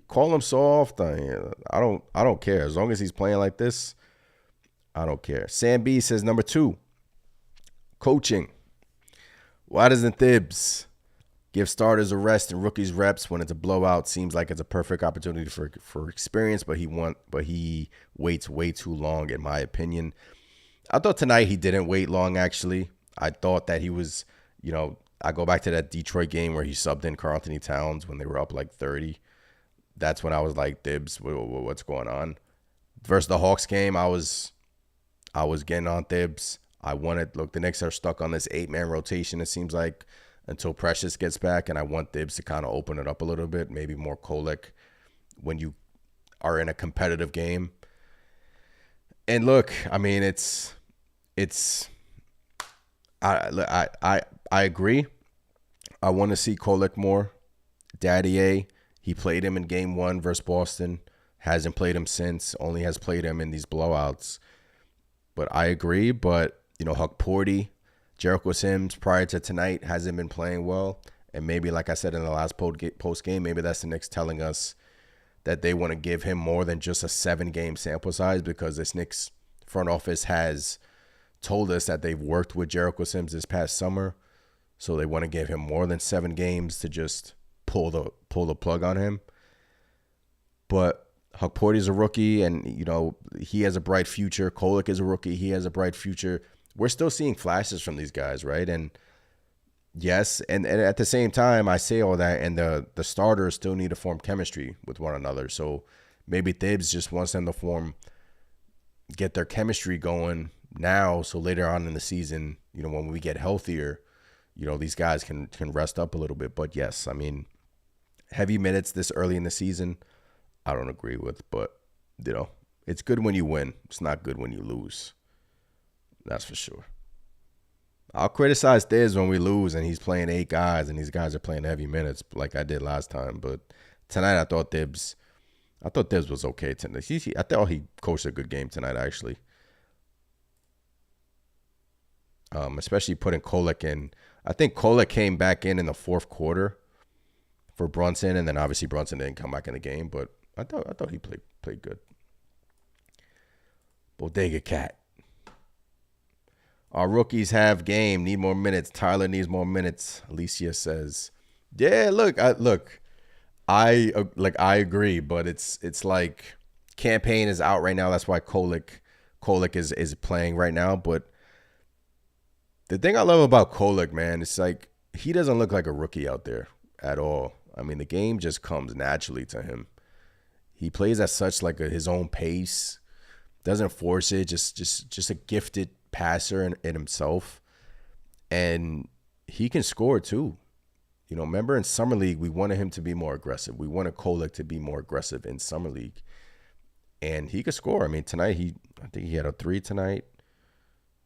call him soft. I don't care. As long as he's playing like this, I don't care. Sam B says number 2, coaching. Why doesn't Thibs give starters a rest and rookies reps when it's a blowout? Seems like it's a perfect opportunity for experience, but he waits way too long, in my opinion. I thought tonight he didn't wait long, actually. I thought that he was, I go back to that Detroit game where he subbed in Karl Anthony Towns when they were up like 30. That's when I was like, Thibs, what's going on? Versus the Hawks game, I was getting on Thibs. Look, the Knicks are stuck on this 8-man rotation, it seems like, until Precious gets back, and I want Thibs to kind of open it up a little bit, maybe more Kolek when you are in a competitive game. And look, I mean, I I agree. I want to see Kolek more. Daddy A, he played him in game 1 versus Boston. Hasn't played him since. Only has played him in these blowouts. But I agree. But, Huck Porty, Jericho Sims prior to tonight hasn't been playing well. And maybe, like I said in the last post game, maybe that's the Knicks telling us that they want to give him more than just a 7-game sample size, because this Knicks front office has told us that they've worked with Jericho Sims this past summer. So they want to give him more than 7 games to just pull the plug on him. But Huck Porty's a rookie, and he has a bright future. Kolek is a rookie; he has a bright future. We're still seeing flashes from these guys, right? And yes, and at the same time, I say all that, and the starters still need to form chemistry with one another. So maybe Thibs just wants them to get their chemistry going now, so later on in the season, when we get healthier, these guys can rest up a little bit. But yes, I mean, heavy minutes this early in the season, I don't agree with. But, it's good when you win. It's not good when you lose. That's for sure. I'll criticize Thibs when we lose and he's playing 8 guys and these guys are playing heavy minutes like I did last time. But tonight I thought Thibs was okay tonight. I thought he coached a good game tonight, actually. Especially putting Kolek in. I think Kolek came back in the fourth quarter for Brunson, and then obviously Brunson didn't come back in the game. But I thought he played good. Bodega Cat. Our rookies have game, need more minutes. Tyler needs more minutes. Alicia says, "Yeah, I agree, but it's like campaign is out right now. That's why Kolek is playing right now. But the thing I love about Kolek, man, it's like he doesn't look like a rookie out there at all. I mean, the game just comes naturally to him. He plays at such like his own pace, doesn't force it. Just a gifted passer in himself, and he can score too. Remember in Summer League, we wanted him to be more aggressive. We wanted Kolek to be more aggressive in Summer League, and he could score. I mean, tonight I think he had a 3 tonight.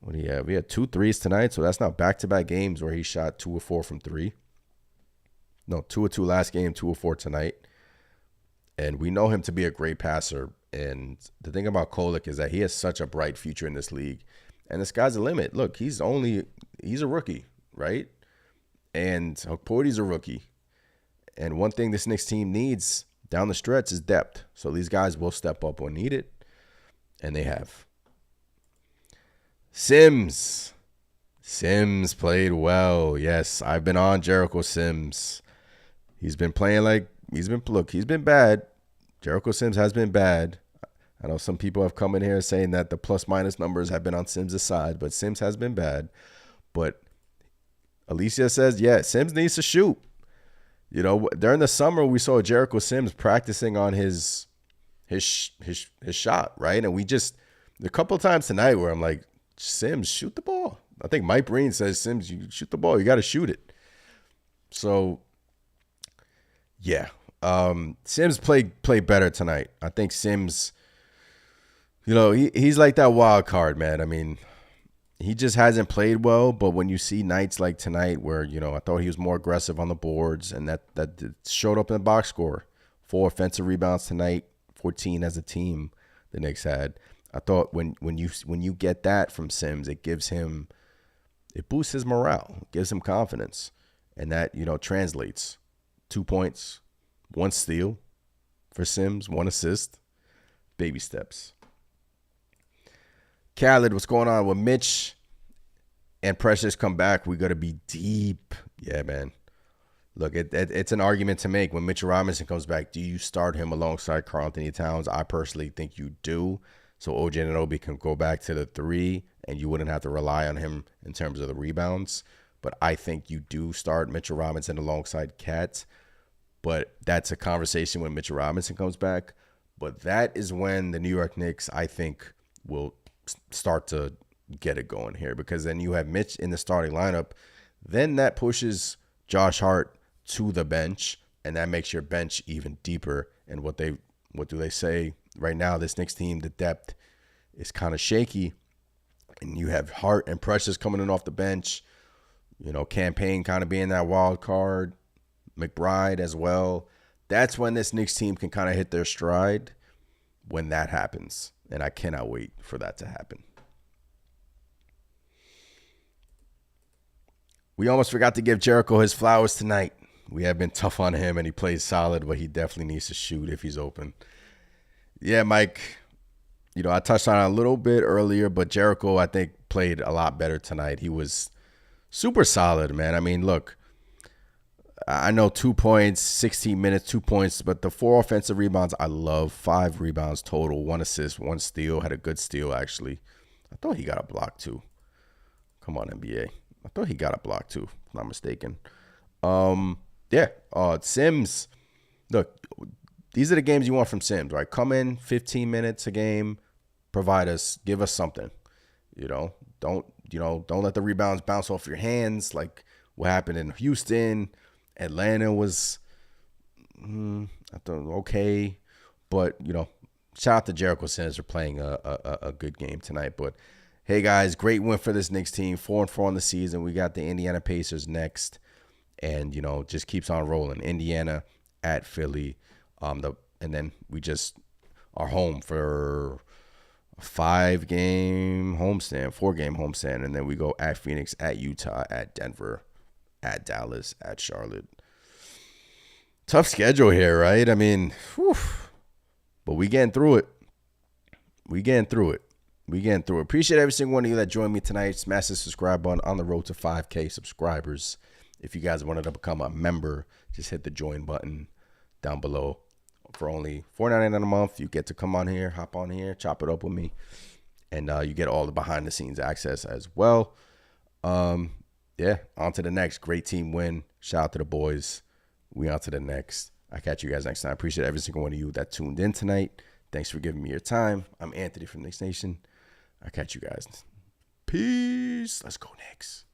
What do you have? We had 2 threes tonight, so that's not back-to-back games where he shot 2 of 4 from 3. No, 2 of 2 last game, 2 of 4 tonight, and we know him to be a great passer. And the thing about Kolek is that he has such a bright future in this league. And the sky's the limit. Look, he's a rookie, right? And Porty's a rookie. And one thing this Knicks team needs down the stretch is depth. So these guys will step up when needed. And they have. Sims played well. Yes, I've been on Jericho Sims. He's been playing he's been bad. Jericho Sims has been bad. I know some people have come in here saying that the plus-minus numbers have been on Sims' side, but Sims has been bad. But Alicia says, yeah, Sims needs to shoot. During the summer, we saw Jericho Sims practicing on his shot, right? And a couple of times tonight where I'm like, Sims, shoot the ball. I think Mike Breen says, Sims, you shoot the ball. You got to shoot it. So, yeah. Sims played better tonight. I think Sims, he's like that wild card, man. I mean, he just hasn't played well, but when you see nights like tonight where, I thought he was more aggressive on the boards, and that showed up in the box score. 4 offensive rebounds tonight, 14 as a team the Knicks had. I thought when you get that from Sims, it boosts his morale, gives him confidence, and that, translates. 2 points, 1 steal for Sims, 1 assist, baby steps. Khaled, what's going on? When Mitch and Precious come back, we got to be deep. Yeah, man. Look, it's an argument to make. When Mitchell Robinson comes back, do you start him alongside Karl-Anthony Towns? I personally think you do. So OG Anunoby can go back to the 3, and you wouldn't have to rely on him in terms of the rebounds. But I think you do start Mitchell Robinson alongside Cat. But that's a conversation when Mitchell Robinson comes back. But that is when the New York Knicks, I think, will start to get it going here, because then you have Mitch in the starting lineup. Then that pushes Josh Hart to the bench, and that makes your bench even deeper. And what do they say right now? This Knicks team, the depth is kind of shaky, and you have Hart and Precious coming in off the bench. Campaign kind of being that wild card, McBride as well. That's when this Knicks team can kind of hit their stride when that happens. And I cannot wait for that to happen. We almost forgot to give Jericho his flowers tonight. We have been tough on him, and he plays solid, but he definitely needs to shoot if he's open. Yeah, Mike, I touched on it a little bit earlier, but Jericho, I think, played a lot better tonight. He was super solid, man. I mean, look, I know 2 points, 16 minutes, 2 points, but the 4 offensive rebounds, I love. 5 rebounds total, 1 assist, 1 steal. Had a good steal, actually. I thought he got a block, too. Come on, NBA. I thought he got a block, too, if I'm not mistaken. Sims, look, these are the games you want from Sims, right? Come in, 15 minutes a game, provide us, give us something. Don't let the rebounds bounce off your hands like what happened in Houston. Atlanta was, I thought, okay. But, shout out to Jericho Sims for playing a good game tonight. But, hey, guys, great win for this Knicks team. 4-4 on the season. We got the Indiana Pacers next. And, just keeps on rolling. Indiana at Philly. And then we just are home for a 4-game homestand. And then we go at Phoenix, at Utah, at Denver, at Dallas, at Charlotte. Tough schedule here, right? I mean, but we getting through it. Appreciate every single one of you that joined me tonight. Smash the subscribe button on the road to 5K subscribers. If you guys wanted to become a member, just hit the join button down below. For only $4.99 a month, you get to come on here, hop on here, chop it up with me. And you get all the behind-the-scenes access as well. On to the next. Great team win. Shout out to the boys. We on to the next. I'll catch you guys next time. I appreciate every single one of you that tuned in tonight. Thanks for giving me your time. I'm Anthony from Knicks Nation. I'll catch you guys. Peace. Let's go Knicks.